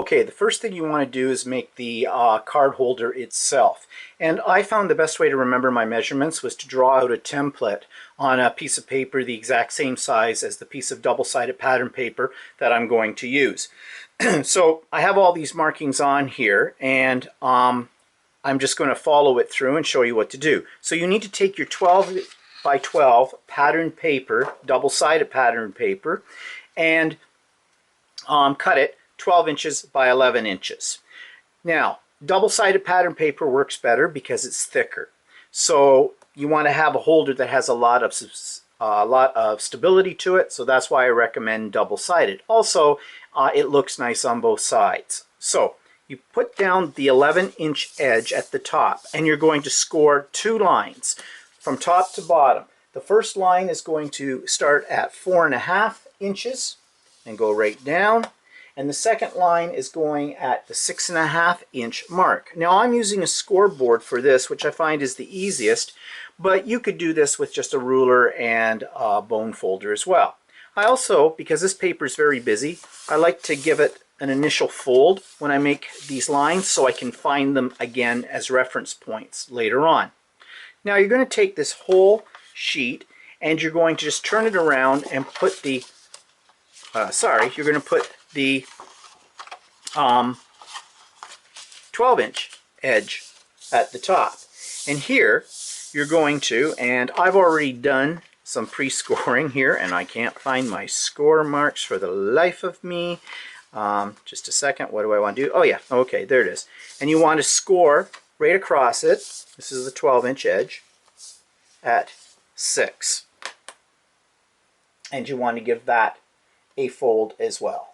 Okay, the first thing you want to do is make the card holder itself. And I found the best way to remember my measurements was to draw out a template on a piece of paper the exact same size as the piece of double-sided pattern paper that I'm going to use. So I have all these markings on here, and I'm just going to follow it through and show you what to do. So you need to take your 12 by 12 pattern paper, double-sided pattern paper, and cut it 12 inches by 11 inches. Now, double-sided pattern paper works better because it's thicker. So you want to have a holder that has a lot of stability to it, so that's why I recommend double-sided. Also, it looks nice on both sides. So you put down the 11-inch edge at the top, and you're going to score 2 lines from top to bottom. The first line is going to start at 4.5 inches and go right down. And the second line is going at the 6.5 inch mark. Now I'm using a scoreboard for this, which I find is the easiest, but you could do this with just a ruler and a bone folder as well. I also, because this paper is very busy, I like to give it an initial fold when I make these lines so I can find them again as reference points later on. Now you're going to take this whole sheet and you're going to just turn it around and put the you're going to put the 12-inch edge at the top. And here you're going to, and I've already done some pre-scoring here, and I can't find my score marks for the life of me. Just a second, what do I want to do? Oh yeah, okay, there it is. And you want to score right across it. This is the 12-inch edge at 6. And you want to give that a fold as well.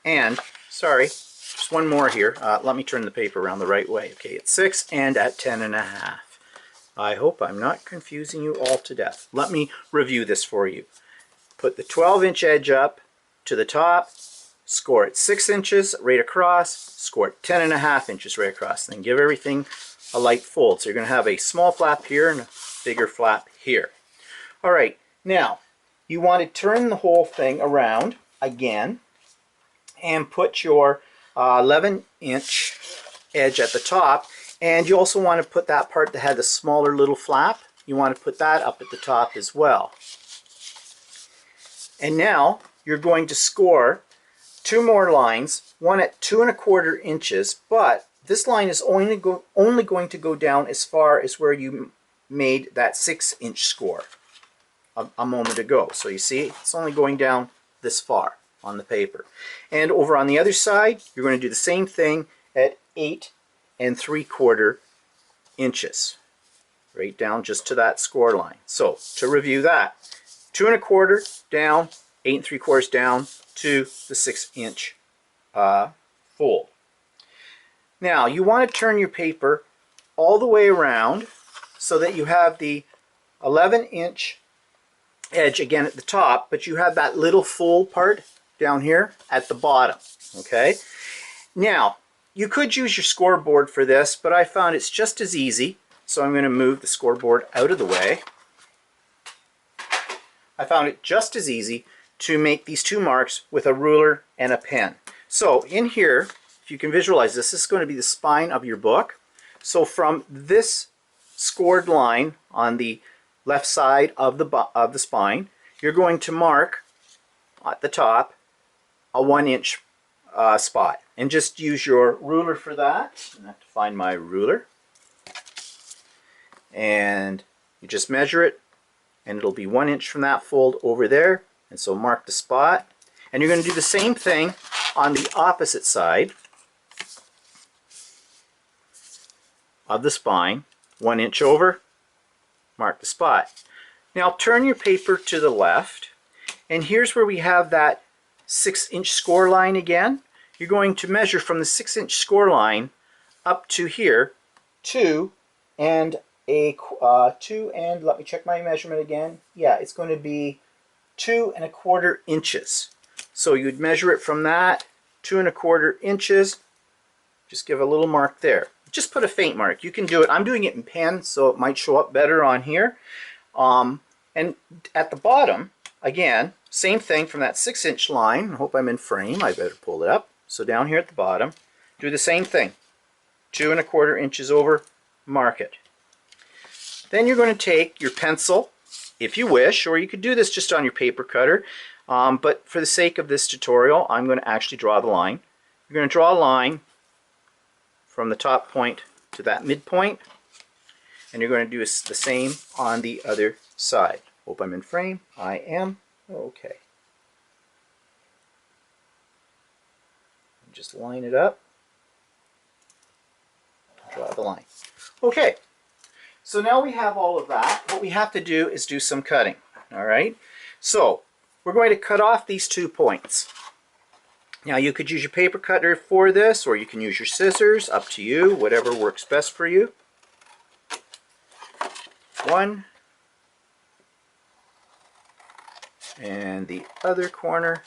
And sorry, just one more here. Let me turn the paper around the right way. Okay, it's 6 and at 10.5. I hope I'm not confusing you all to death. Let me review this for you. Put the 12-inch edge up to the top, score it 6 inches right across, score it 10.5 inches right across, then give everything a light fold. So you're going to have a small flap here and a bigger flap here. All right, now you want to turn the whole thing around again and put your 11-inch edge at the top, and you also want to put that part that had the smaller little flap, you want to put that up at the top as well. And now you're going to score 2 more lines, one at 2.25 inches, but this line is only going to go down as far as where you made that 6-inch score a moment ago. So you see, it's only going down this far on the paper. And over on the other side, you're going to do the same thing at 8.75 inches, right down just to that score line. So to review that, 2.25 down, 8.75 down to the 6-inch fold. Now you want to turn your paper all the way around so that you have the 11-inch edge again at the top, but you have that little fold part down here at the bottom. Okay, now you could use your scoreboard for this, but I found it's just as easy, so I'm going to move the scoreboard out of the way. I found it just as easy to make these 2 marks with a ruler and a pen. So in here, if you can visualize this, this is going to be the spine of your book. So from this scored line on the left side of the spine, you're going to mark at the top a 1-inch spot, and just use your ruler for that. I have to find my ruler, and you just measure it, and it'll be 1 inch from that fold over there, and so mark the spot. And you're going to do the same thing on the opposite side of the spine, 1 inch over, mark the spot. Now turn your paper to the left, and here's where we have that 6-inch score line again. You're going to measure from the 6-inch score line up to here, 2 and let me check my measurement again. Yeah, it's going to be 2.25 inches. So you'd measure it from that 2.25 inches. Just give a little mark there. Just put a faint mark. You can do it. I'm doing it in pen, so it might show up better on here. And at the bottom, again, same thing from that 6-inch line. I hope I'm in frame. I better pull it up. So down here at the bottom, do the same thing. 2¼ inches over, mark it. Then you're going to take your pencil, if you wish, or you could do this just on your paper cutter. But for the sake of this tutorial, I'm going to actually draw the line. You're going to draw a line from the top point to that midpoint, and you're going to do the same on the other side. Hope I'm in frame. I am. Okay. Just line it up. Draw the line. Okay. So now we have all of that. What we have to do is do some cutting. All right. So we're going to cut off these 2 points. Now you could use your paper cutter for this, or you can use your scissors, up to you, whatever works best for you. 1, and the other corner,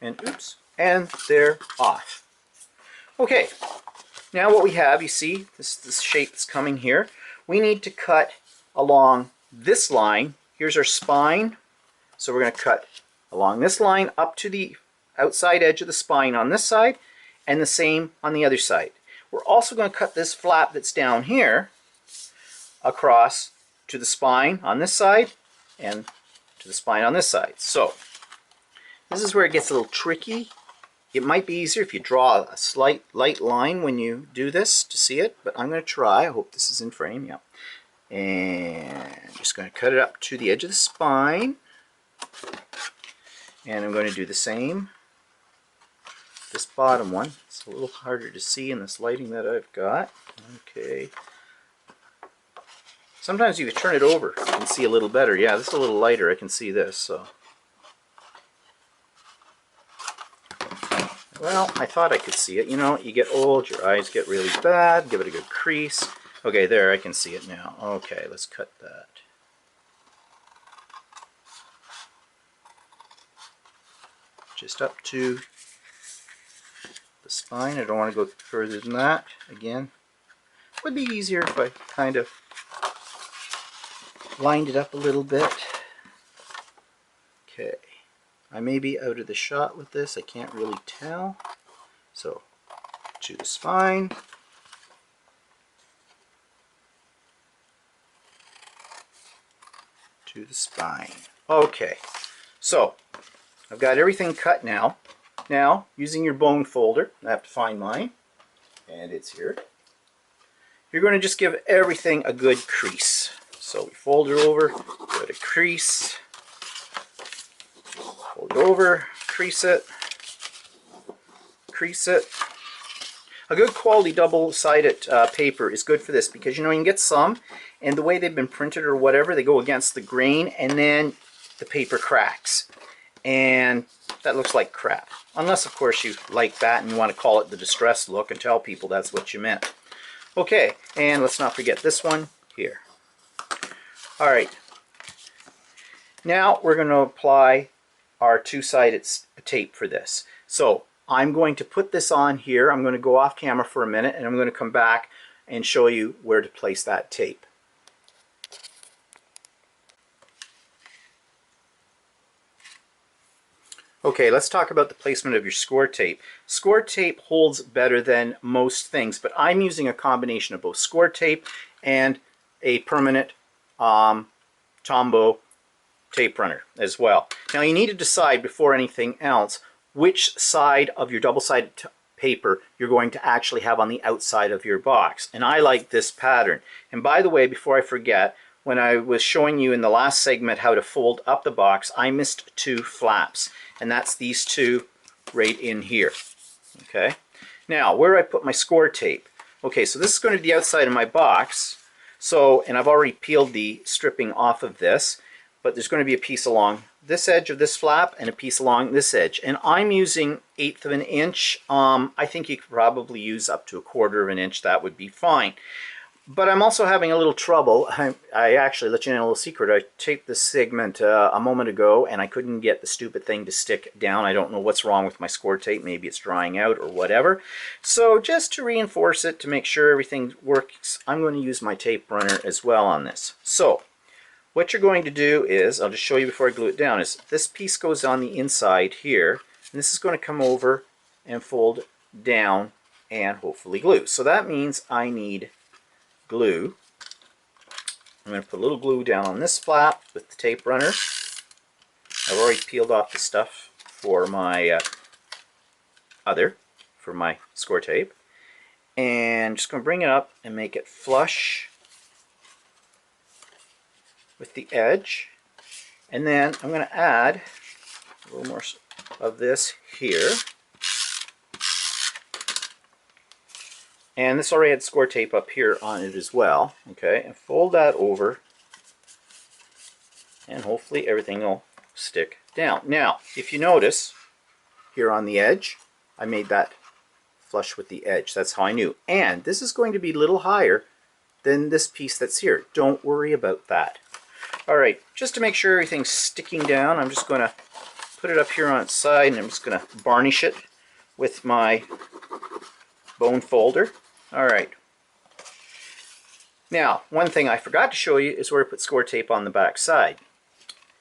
and oops, and they're off. Okay, now what we have, you see, this shape that's coming here, we need to cut along this line. Here's our spine, so we're going to cut along this line up to the outside edge of the spine on this side, and the same on the other side. We're also going to cut this flap that's down here across to the spine on this side and to the spine on this side. So this is where it gets a little tricky. It might be easier if you draw a slight light line when you do this to see it, but I'm going to try. I hope this is in frame. Yeah. And I'm just going to cut it up to the edge of the spine. And I'm going to do the same. This bottom one, it's a little harder to see in this lighting that I've got. Okay. Sometimes you can turn it over and see a little better. Yeah, this is a little lighter. I can see this. So, well, I thought I could see it. You know, you get old, your eyes get really bad. Give it a good crease. Okay, there, I can see it now. Okay, let's cut that. Just up to the spine. I don't want to go further than that. Again, it would be easier if I kind of lined it up a little bit. Okay, I may be out of the shot with this. I can't really tell. So, to the spine. To the spine. Okay, so I've got everything cut now. Now, using your bone folder, I have to find mine, and it's here. You're going to just give everything a good crease. So we fold it over, give it a crease, fold it over, crease it. A good quality double-sided paper is good for this because, you know, you can get some, and the way they've been printed or whatever, they go against the grain, and then the paper cracks. And that looks like crap. Unless, of course, you like that and you want to call it the distressed look and tell people that's what you meant. Okay, and let's not forget this one here. All right. Now we're going to apply our 2-sided tape for this. So I'm going to put this on here. I'm going to go off camera for a minute, and I'm going to come back and show you where to place that tape. Okay, let's talk about the placement of your score tape. Score tape holds better than most things, but I'm using a combination of both score tape and a permanent Tombow tape runner as well. Now you need to decide before anything else which side of your double-sided paper you're going to actually have on the outside of your box. And I like this pattern. And by the way, before I forget, when I was showing you in the last segment how to fold up the box, I missed 2 flaps. And that's these 2 right in here. Okay. Now, where do I put my score tape? Okay, so this is going to be the outside of my box. So, and I've already peeled the stripping off of this, but there's going to be a piece along this edge of this flap and a piece along this edge. And I'm using 1/8 of an inch. I think you could probably use up to 1/4 of an inch. That would be fine. But I'm also having a little trouble. I actually, let you know a little secret. I taped this segment a moment ago, and I couldn't get the stupid thing to stick down. I don't know what's wrong with my score tape. Maybe it's drying out or whatever. So just to reinforce it, to make sure everything works, I'm going to use my tape runner as well on this. So what you're going to do is, I'll just show you before I glue it down, is this piece goes on the inside here, and this is going to come over and fold down and hopefully glue. So that means I need glue. I'm going to put a little glue down on this flap with the tape runner. I've already peeled off the stuff for my for my score tape. And just going to bring it up and make it flush with the edge. And then I'm going to add a little more of this here. And this already had score tape up here on it as well. Okay, and fold that over. And hopefully everything will stick down. Now, if you notice, here on the edge, I made that flush with the edge. That's how I knew. And this is going to be a little higher than this piece that's here. Don't worry about that. All right, just to make sure everything's sticking down, I'm just going to put it up here on its side, and I'm just going to varnish it with my bone folder. All right. Now, one thing I forgot to show you is where I put score tape on the back side.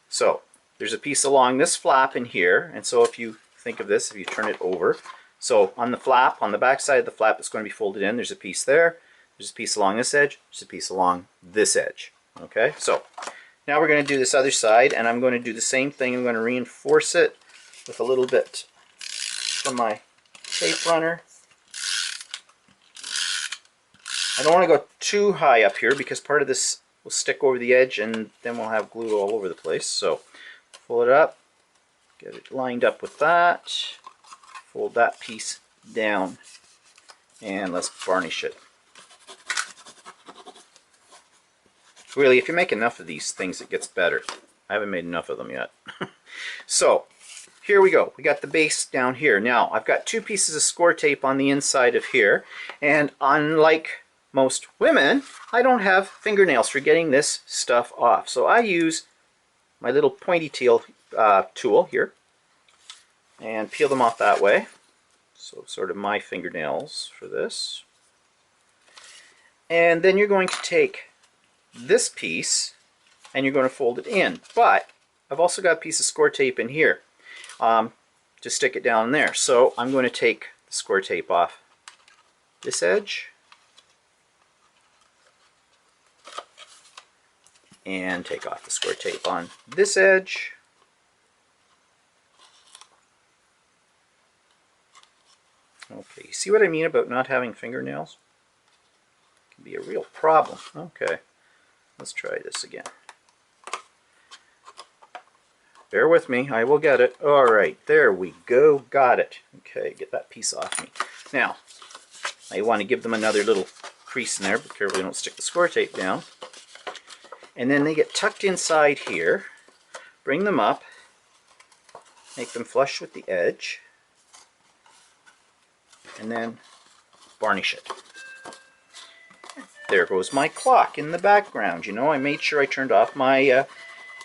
So, there's a piece along this flap in here, and so if you think of this, if you turn it over, so on the flap, on the back side of the flap, it's going to be folded in. There's a piece there, there's a piece along this edge, there's a piece along this edge. Okay, so now we're going to do this other side, and I'm going to do the same thing. I'm going to reinforce it with a little bit from my tape runner. I don't want to go too high up here because part of this will stick over the edge and then we'll have glue all over the place. So pull it up, get it lined up with that, fold that piece down, and let's varnish it. Really, if you make enough of these things, it gets better. I haven't made enough of them yet. So here we go. We got the base down here. Now, I've got two pieces of score tape on the inside of here, and unlike most women, I don't have fingernails for getting this stuff off. So I use my little pointy tool here and peel them off that way. So sort of my fingernails for this. And then you're going to take this piece and you're going to fold it in. But I've also got a piece of score tape in here to stick it down there. So I'm going to take the score tape off this edge and take off the score tape on this edge. Okay, you see what I mean about not having fingernails? It can be a real problem. Okay, let's try this again. Bear with me, I will get it. All right, there we go, got it. Okay, get that piece off me. Now, I want to give them another little crease in there, but carefully don't stick the score tape down. And then they get tucked inside here. Bring them up, make them flush with the edge, and then varnish it. There goes my clock in the background. You know, I made sure I turned off my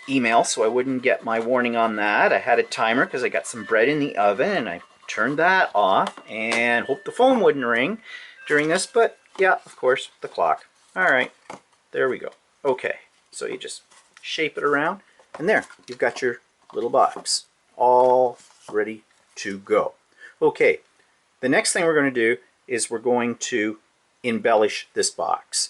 email so I wouldn't get my warning on that. I had a timer because I got some bread in the oven, and I turned that off and hoped the phone wouldn't ring during this, but yeah, of course, the clock. All right, there we go. Okay. So you just shape it around, and there, you've got your little box all ready to go. Okay, the next thing we're going to do is we're going to embellish this box.